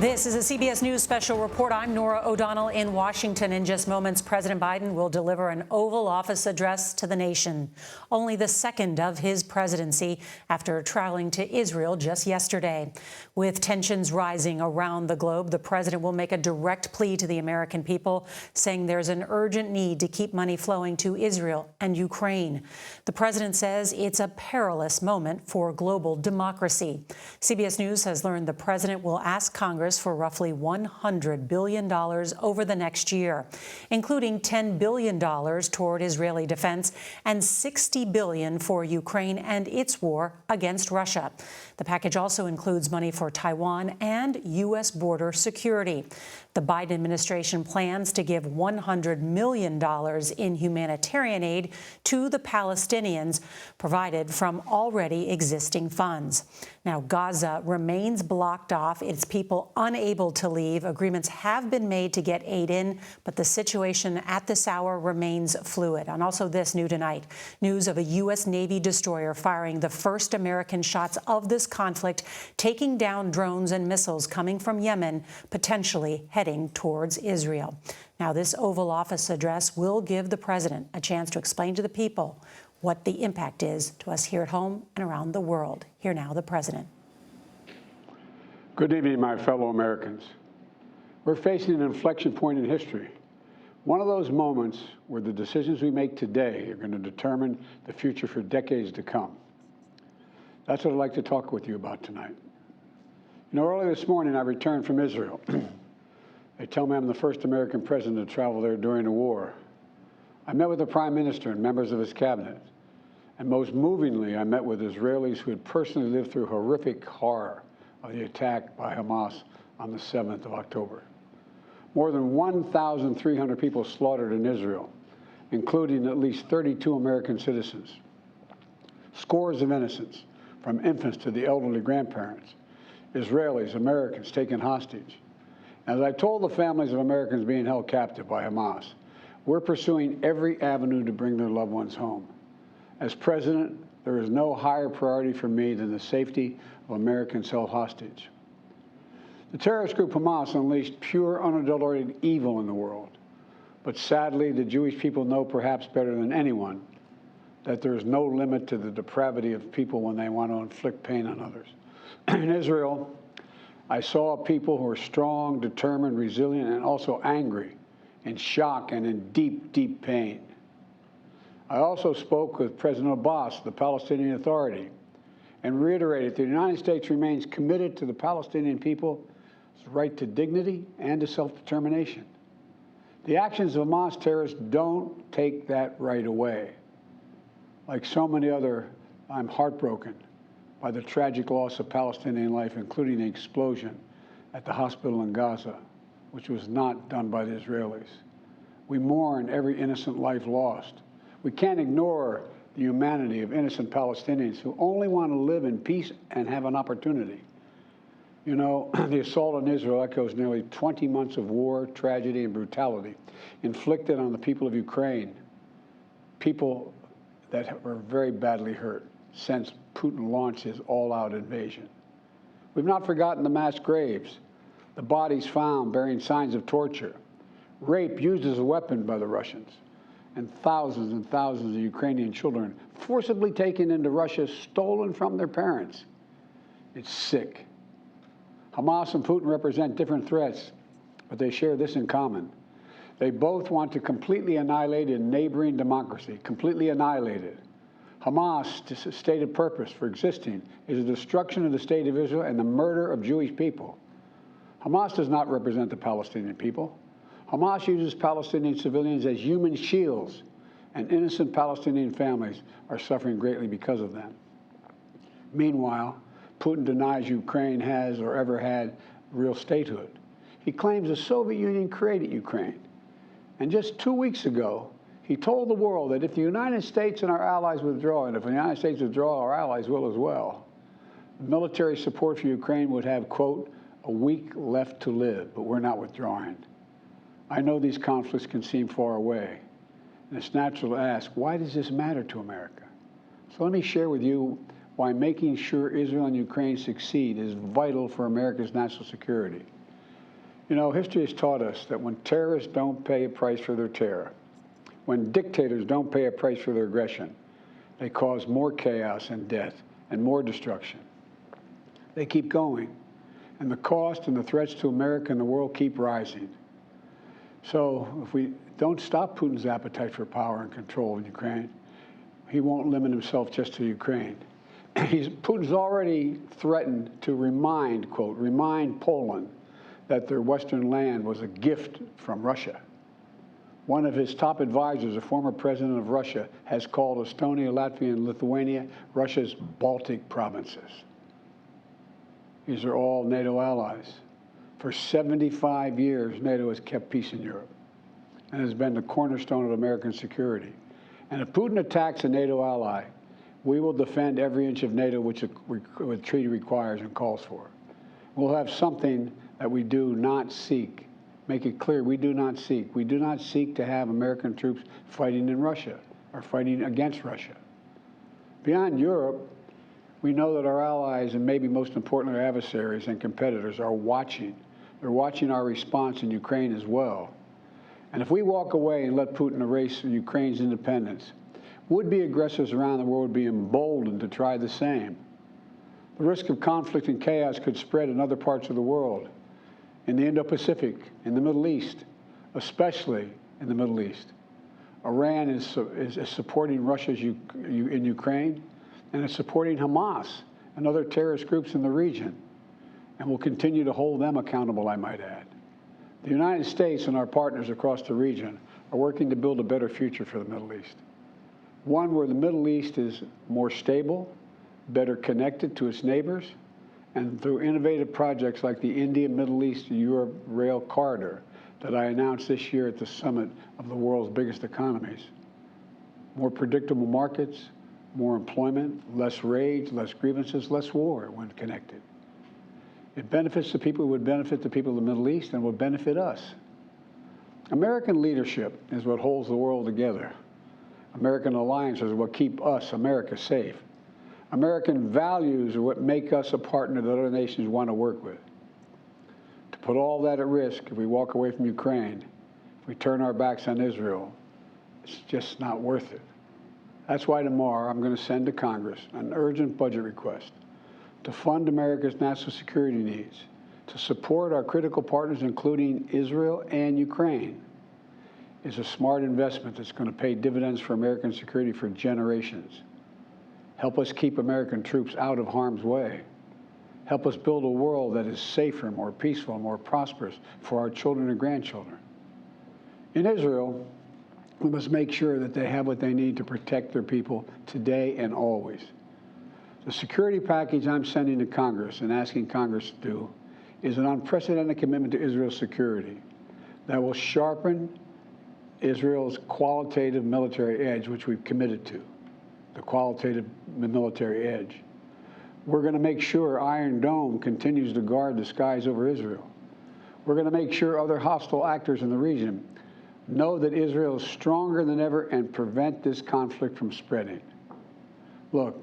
This is a CBS News special report. I'm Norah O'Donnell in Washington. In just moments, President Biden will deliver an Oval Office address to the nation, only the second of his presidency after traveling to Israel just yesterday. With tensions rising around the globe, the president will make a direct plea to the American people, saying there's an urgent need to keep money flowing to Israel and Ukraine. The president says it's a perilous moment for global democracy. CBS News has learned the president will ask Congress for roughly $100 billion over the next year, including $10 billion toward Israeli defense and $60 billion for Ukraine and its war against Russia. The package also includes money for Taiwan and U.S. border security. The Biden administration plans to give $100 million in humanitarian aid to the Palestinians, provided from already existing funds. Now, Gaza remains blocked off, its people unable to leave. Agreements have been made to get aid in, but the situation at this hour remains fluid. And also this new tonight, news of a U.S. Navy destroyer firing the first American shots of this conflict, taking down drones and missiles coming from Yemen, potentially heading towards Israel. Now, this Oval Office address will give the president a chance to explain to the people what the impact is to us here at home and around the world. Here now, the president. Good evening, my fellow Americans. We're facing an inflection point in history. One of those moments where the decisions we make today are going to determine the future for decades to come. That's what I'd like to talk with you about tonight. You know, early this morning, I returned from Israel. They tell me I'm the first American president to travel there during the war. I met with the Prime Minister and members of his cabinet. And most movingly, I met with Israelis who had personally lived through horrific horror of the attack by Hamas on the 7th of October. More than 1,300 people slaughtered in Israel, including at least 32 American citizens. Scores of innocents, from infants to the elderly grandparents. Israelis, Americans taken hostage. As I told the families of Americans being held captive by Hamas, we're pursuing every avenue to bring their loved ones home. As president, there is no higher priority for me than the safety of Americans held hostage. The terrorist group Hamas unleashed pure, unadulterated evil in the world. But sadly, the Jewish people know perhaps better than anyone that there is no limit to the depravity of people when they want to inflict pain on others. In Israel, I saw people who are strong, determined, resilient, and also angry, in shock and in deep, deep pain. I also spoke with President Abbas, the Palestinian Authority, and reiterated that the United States remains committed to the Palestinian people's right to dignity and to self-determination. The actions of Hamas terrorists don't take that right away. Like so many other, I'm heartbroken by the tragic loss of Palestinian life, including the explosion at the hospital in Gaza, which was not done by the Israelis. We mourn every innocent life lost. We can't ignore the humanity of innocent Palestinians who only want to live in peace and have an opportunity. You know, the assault on Israel echoes nearly 20 months of war, tragedy, and brutality inflicted on the people of Ukraine, people that were very badly hurt since Putin launched his all-out invasion. We've not forgotten the mass graves, the bodies found bearing signs of torture, rape used as a weapon by the Russians, and thousands of Ukrainian children forcibly taken into Russia, stolen from their parents. It's sick. Hamas and Putin represent different threats, but they share this in common. They both want to completely annihilate a neighboring democracy, completely annihilate it. Hamas' stated purpose for existing is the destruction of the state of Israel and the murder of Jewish people. Hamas does not represent the Palestinian people. Hamas uses Palestinian civilians as human shields, and innocent Palestinian families are suffering greatly because of them. Meanwhile, Putin denies Ukraine has or ever had real statehood. He claims the Soviet Union created Ukraine. And just 2 weeks ago, he told the world that if the United States and our allies withdraw, and if the United States withdraw, our allies will as well, military support for Ukraine would have, quote, a week left to live, but we're not withdrawing. I know these conflicts can seem far away, and it's natural to ask, why does this matter to America? So let me share with you why making sure Israel and Ukraine succeed is vital for America's national security. You know, history has taught us that when terrorists don't pay a price for their terror, when dictators don't pay a price for their aggression, they cause more chaos and death and more destruction. They keep going, and the cost and the threats to America and the world keep rising. So if we don't stop Putin's appetite for power and control in Ukraine, he won't limit himself just to Ukraine. Putin's already threatened to remind Poland that their Western land was a gift from Russia. One of his top advisors, a former president of Russia, has called Estonia, Latvia, and Lithuania Russia's Baltic provinces. These are all NATO allies. For 75 years, NATO has kept peace in Europe and has been the cornerstone of American security. And if Putin attacks a NATO ally, we will defend every inch of NATO which the treaty requires and calls for. We'll have something that we do not seek. Make it clear, we do not seek. We do not seek to have American troops fighting in Russia or fighting against Russia. Beyond Europe, we know that our allies, and maybe most importantly our adversaries and competitors, are watching. They're watching our response in Ukraine as well. And if we walk away and let Putin erase Ukraine's independence, would-be aggressors around the world would be emboldened to try the same. The risk of conflict and chaos could spread in other parts of the world, in the Indo-Pacific, in the Middle East, especially in the Middle East. Iran is supporting Russia in Ukraine, and it's supporting Hamas and other terrorist groups in the region, and will continue to hold them accountable, I might add. The United States and our partners across the region are working to build a better future for the Middle East. One where the Middle East is more stable, better connected to its neighbors, and through innovative projects like the India-Middle East-Europe Rail Corridor that I announced this year at the summit of the world's biggest economies. More predictable markets, more employment, less rage, less grievances, less war when connected. It benefits the people who would benefit the people of the Middle East and would benefit us. American leadership is what holds the world together. American alliances are what keep us, America, safe. American values are what make us a partner that other nations want to work with. To put all that at risk, if we walk away from Ukraine, if we turn our backs on Israel, it's just not worth it. That's why tomorrow I'm going to send to Congress an urgent budget request to fund America's national security needs, to support our critical partners, including Israel and Ukraine. Is a smart investment that's going to pay dividends for American security for generations. Help us keep American troops out of harm's way. Help us build a world that is safer, more peaceful, more prosperous for our children and grandchildren. In Israel, we must make sure that they have what they need to protect their people today and always. The security package I'm sending to Congress and asking Congress to do is an unprecedented commitment to Israel's security that will sharpen Israel's qualitative military edge, which we've committed to, the qualitative military edge. We're going to make sure Iron Dome continues to guard the skies over Israel. We're going to make sure other hostile actors in the region know that Israel is stronger than ever and prevent this conflict from spreading. Look,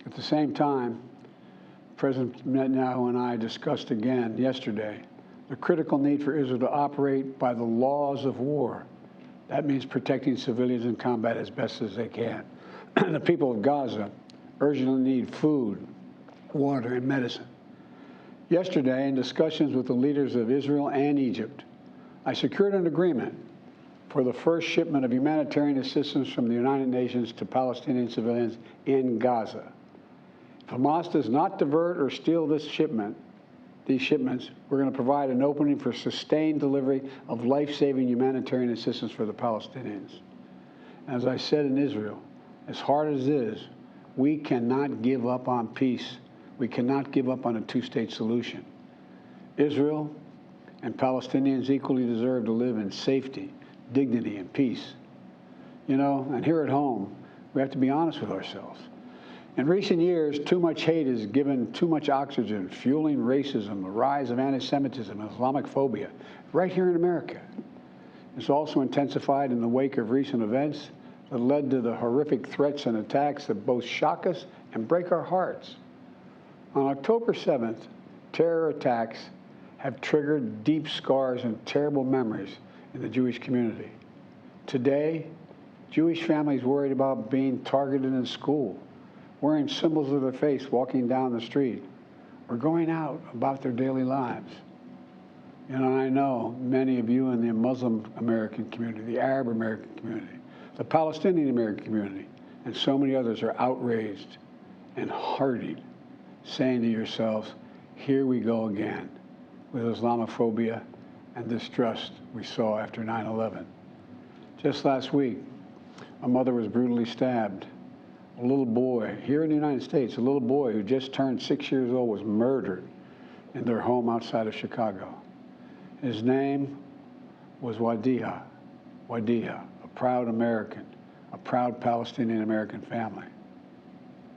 at the same time, President Netanyahu and I discussed again yesterday the critical need for Israel to operate by the laws of war. That means protecting civilians in combat as best as they can. The people of Gaza urgently need food, water, and medicine. Yesterday, in discussions with the leaders of Israel and Egypt, I secured an agreement for the first shipment of humanitarian assistance from the United Nations to Palestinian civilians in Gaza. If Hamas does not divert or steal these shipments, we're going to provide an opening for sustained delivery of life-saving humanitarian assistance for the Palestinians. As I said in Israel, as hard as it is, we cannot give up on peace. We cannot give up on a two-state solution. Israel and Palestinians equally deserve to live in safety, dignity, and peace. You know, and here at home, we have to be honest with ourselves. In recent years, too much hate has given too much oxygen, fueling racism, the rise of anti-Semitism, and Islamophobia, right here in America. It's also intensified in the wake of recent events that led to the horrific threats and attacks that both shock us and break our hearts. On October 7th, terror attacks have triggered deep scars and terrible memories in the Jewish community. Today, Jewish families worried about being targeted in school, wearing symbols of their faith walking down the street, or going out about their daily lives. You know, I know many of you in the Muslim American community, the Arab American community, the Palestinian American community, and so many others are outraged and heartened, saying to yourselves, here we go again with Islamophobia and distrust we saw after 9/11. Just last week, a mother was brutally stabbed. A little boy, here in the United States, a little boy who just turned 6 years old was murdered in their home outside of Chicago. His name was Wadiha, a proud American, a proud Palestinian American family.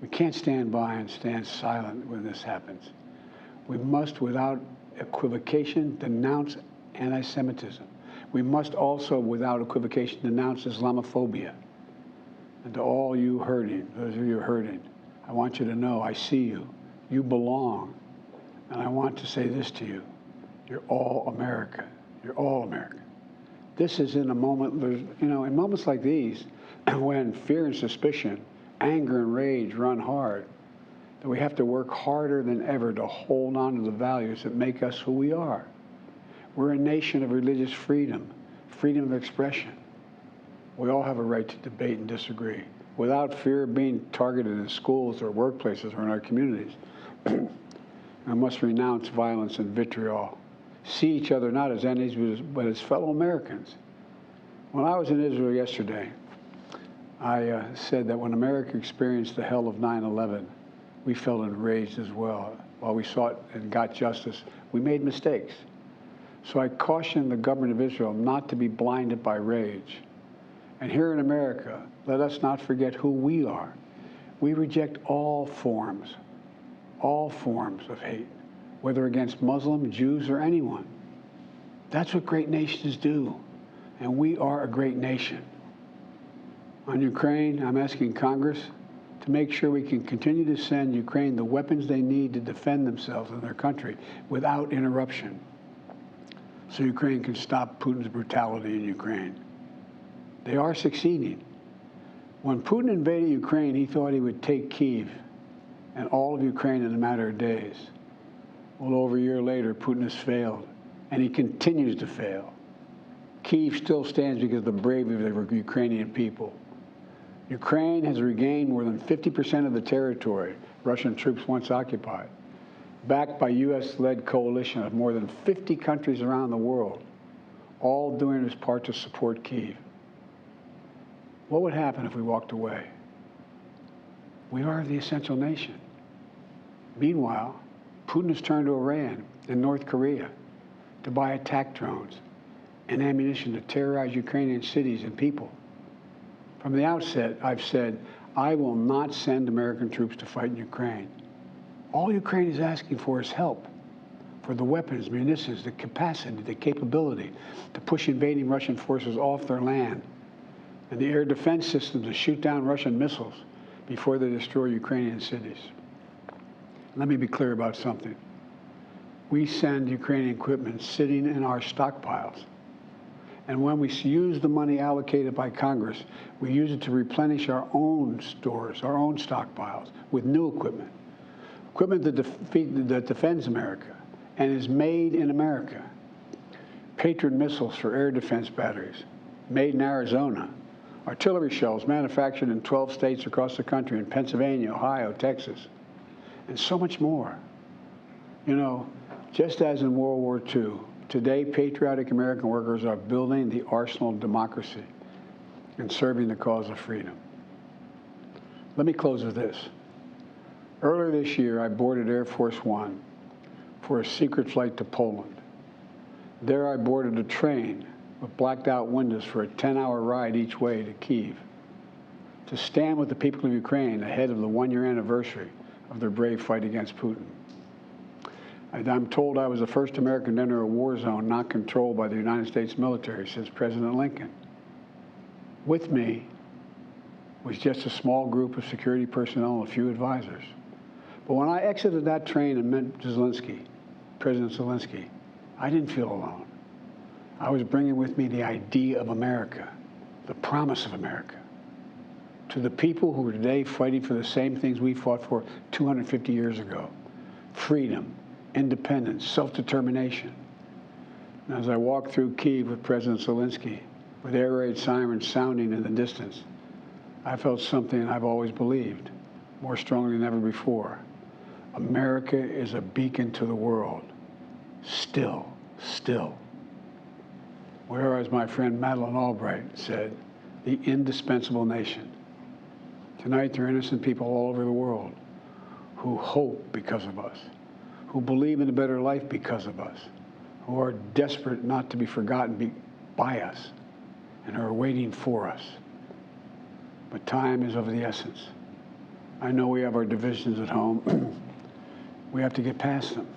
We can't stand by and stand silent when this happens. We must, without equivocation, denounce anti-Semitism. We must also, without equivocation, denounce Islamophobia. And to all you hurting, those of you hurting, I want you to know I see you. You belong. And I want to say this to you. You're all America. You're all America. This is in a moment, you know, in moments like these, when fear and suspicion, anger and rage run hard, that we have to work harder than ever to hold on to the values that make us who we are. We're a nation of religious freedom, freedom of expression. We all have a right to debate and disagree without fear of being targeted in schools or workplaces or in our communities. I must renounce violence and vitriol. See each other not as enemies, but as fellow Americans. When I was in Israel yesterday, I said that when America experienced the hell of 9/11, we felt enraged as well. While we sought and got justice, we made mistakes. So I cautioned the government of Israel not to be blinded by rage. And here in America, let us not forget who we are. We reject all forms of hate, whether against Muslim, Jews, or anyone. That's what great nations do, and we are a great nation. On Ukraine, I'm asking Congress to make sure we can continue to send Ukraine the weapons they need to defend themselves and their country without interruption, so Ukraine can stop Putin's brutality in Ukraine. They are succeeding. When Putin invaded Ukraine, he thought he would take Kyiv and all of Ukraine in a matter of days. Well, over a year later, Putin has failed, and he continues to fail. Kyiv still stands because of the bravery of the Ukrainian people. Ukraine has regained more than 50% of the territory Russian troops once occupied, backed by U.S.-led coalition of more than 50 countries around the world, all doing its part to support Kyiv. What would happen if we walked away? We are the essential nation. Meanwhile, Putin has turned to Iran and North Korea to buy attack drones and ammunition to terrorize Ukrainian cities and people. From the outset, I've said, I will not send American troops to fight in Ukraine. All Ukraine is asking for is help for the weapons, munitions, the capacity, the capability to push invading Russian forces off their land, and the air defense system to shoot down Russian missiles before they destroy Ukrainian cities. Let me be clear about something. We send Ukrainian equipment sitting in our stockpiles. And when we use the money allocated by Congress, we use it to replenish our own stores, our own stockpiles with new equipment. Equipment that defends America and is made in America. Patriot missiles for air defense batteries, made in Arizona. Artillery shells manufactured in 12 states across the country, in Pennsylvania, Ohio, Texas, and so much more. You know, just as in World War II, today patriotic American workers are building the arsenal of democracy and serving the cause of freedom. Let me close with this. Earlier this year, I boarded Air Force One for a secret flight to Poland. There I boarded a train with blacked out windows for a 10-hour ride each way to Kyiv, to stand with the people of Ukraine ahead of the one-year anniversary of their brave fight against Putin. I'm told I was the first American to enter a war zone not controlled by the United States military since President Lincoln. With me was just a small group of security personnel and a few advisors. But when I exited that train and met Zelensky, President Zelensky, I didn't feel alone. I was bringing with me the idea of America, the promise of America, to the people who are today fighting for the same things we fought for 250 years ago: freedom, independence, self-determination. And as I walked through Kyiv with President Zelensky, with air raid sirens sounding in the distance, I felt something I've always believed, more strongly than ever before. America is a beacon to the world. Still. Or as my friend Madeleine Albright said, the indispensable nation. Tonight, there are innocent people all over the world who hope because of us, who believe in a better life because of us, who are desperate not to be forgotten by us, and are waiting for us. But time is of the essence. I know we have our divisions at home. We have to get past them.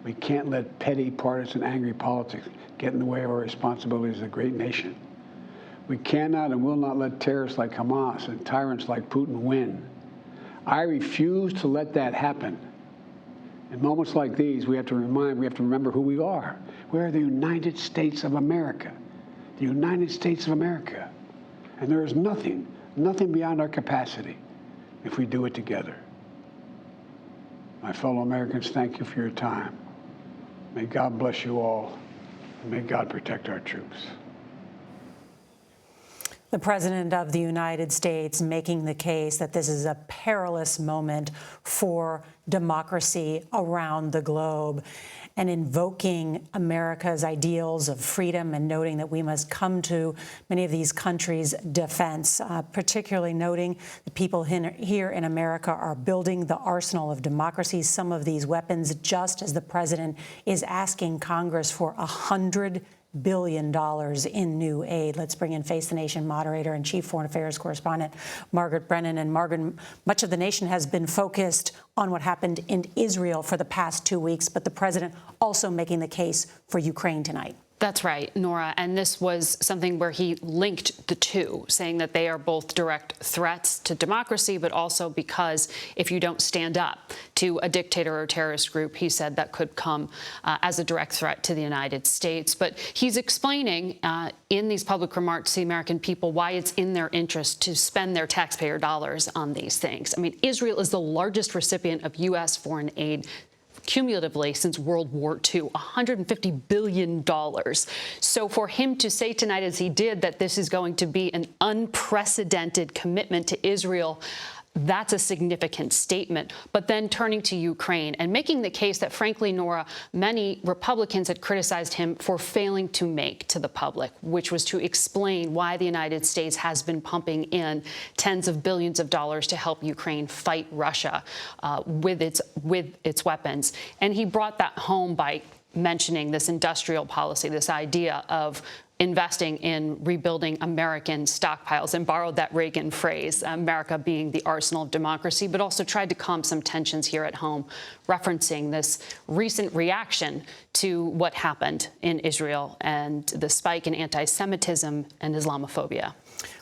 We can't let petty, partisan, angry politics get in the way of our responsibility as a great nation. We cannot and will not let terrorists like Hamas and tyrants like Putin win. I refuse to let that happen. In moments like these, we have to remember who we are. We are the United States of America. The United States of America. And there is nothing beyond our capacity if we do it together. My fellow Americans, thank you for your time. May God bless you all, and may God protect our troops. The President of the United States making the case that this is a perilous moment for democracy around the globe, and invoking America's ideals of freedom and noting that we must come to many of these countries' defense, particularly noting the people here in America are building the arsenal of democracy, some of these weapons, just as the President is asking Congress for $100 billion in new aid. Let's bring in Face the Nation moderator and chief foreign affairs correspondent Margaret Brennan. And Margaret, much of the nation has been focused on what happened in Israel for the past 2 weeks, but the president also making the case for Ukraine tonight. That's right, Norah. And this was something where he linked the two, saying that they are both direct threats to democracy, but also because if you don't stand up to a dictator or terrorist group, he said that could come as a direct threat to the United States. But he's explaining in these public remarks to the American people why it's in their interest to spend their taxpayer dollars on these things. I mean, Israel is the largest recipient of U.S. foreign aid cumulatively since World War II, $150 billion. So for him to say tonight, as he did, that this is going to be an unprecedented commitment to Israel, that's a significant statement. But then turning to Ukraine and making the case that, frankly, Norah, many Republicans had criticized him for failing to make to the public, which was to explain why the United States has been pumping in tens of billions of dollars to help Ukraine fight Russia with its weapons. And he brought that home by mentioning this industrial policy, this idea of investing in rebuilding American stockpiles, and borrowed that Reagan phrase, America being the arsenal of democracy, but also tried to calm some tensions here at home, referencing this recent reaction to what happened in Israel and the spike in anti-Semitism and Islamophobia. I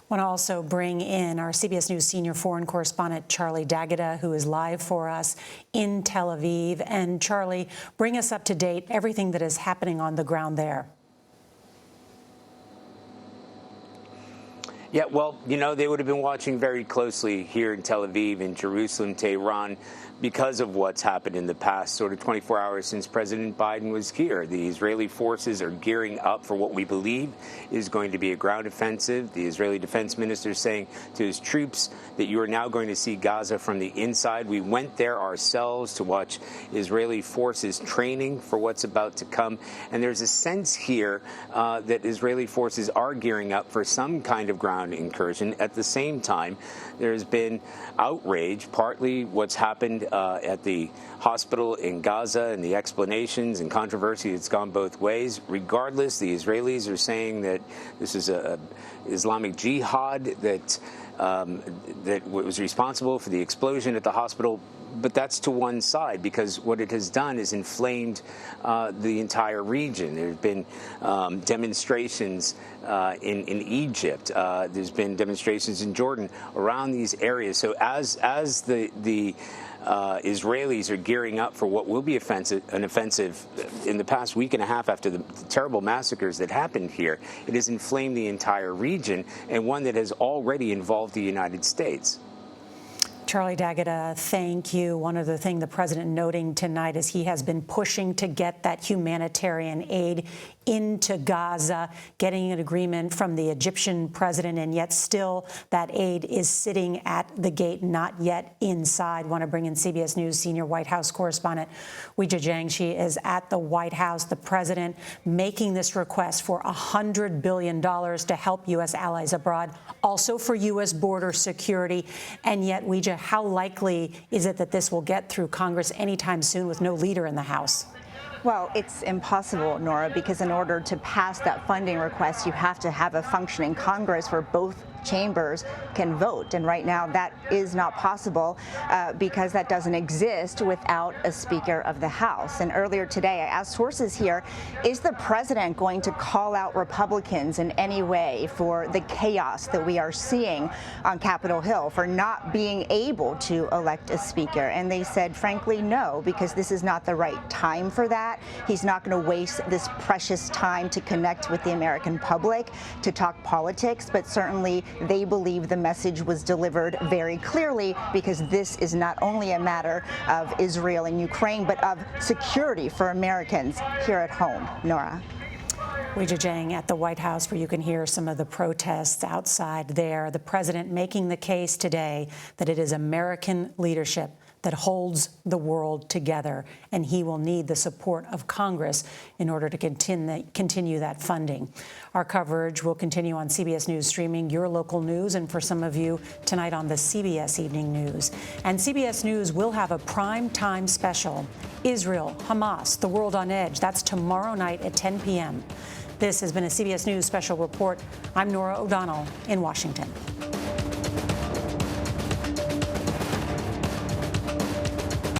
want to also bring in our CBS News senior foreign correspondent, Charlie D'Agata, who is live for us in Tel Aviv. And Charlie, bring us up to date, everything that is happening on the ground there. Yeah, well, you know, they would have been watching very closely here in Tel Aviv, in Jerusalem, Tehran, because of what's happened in the past sort of 24 hours since President Biden was here. The Israeli forces are gearing up for what we believe is going to be a ground offensive. The Israeli defense minister saying to his troops that you are now going to see Gaza from the inside. We went there ourselves to watch Israeli forces training for what's about to come. And there's a sense here that Israeli forces are gearing up for some kind of ground incursion. At the same time, there's been outrage, partly what's happened at the hospital in Gaza and the explanations and controversy. It's gone both ways. Regardless, the Israelis are saying that this is a Islamic Jihad that was responsible for the explosion at the hospital. But that's to one side, because what it has done is inflamed the entire region. There have been demonstrations in Egypt. There's been demonstrations in Jordan around these areas. So as the Israelis are gearing up for what will be an offensive in the past week and a half after the terrible massacres that happened here. It has inflamed the entire region, and one that has already involved the United States. Charlie Daggett, thank you. One other thing the president noting tonight is he has been pushing to get that humanitarian aid into Gaza, getting an agreement from the Egyptian president, and yet still that aid is sitting at the gate, not yet inside. Want to bring in CBS News senior White House correspondent Weijia Jiang. She is at the White House. The president making this request for $100 billion to help U.S. allies abroad, also for U.S. border security. And yet, Weijia, how likely is it that this will get through Congress anytime soon with no leader in the House? Well, it's impossible, Norah, because in order to pass that funding request, you have to have a functioning Congress where both chambers can vote. And right now that is not possible because that doesn't exist without a Speaker of the House. And earlier today, I asked sources here, is the president going to call out Republicans in any way for the chaos that we are seeing on Capitol Hill, for not being able to elect a speaker? And they said, frankly, no, because this is not the right time for that. He's not going to waste this precious time to connect with the American public, to talk politics, but certainly they believe the message was delivered very clearly, because this is not only a matter of Israel and Ukraine, but of security for Americans here at home. Norah. Weijia Jiang at the White House, where you can hear some of the protests outside there. The president making the case today that it is American leadership that holds the world together, and he will need the support of Congress in order to continue that funding. Our coverage will continue on CBS News Streaming, your local news, and for some of you tonight on the CBS Evening News. And CBS News will have a prime time special, Israel, Hamas, the world on edge. That's tomorrow night at 10 p.m. This has been a CBS News special report. I'm Norah O'Donnell in Washington.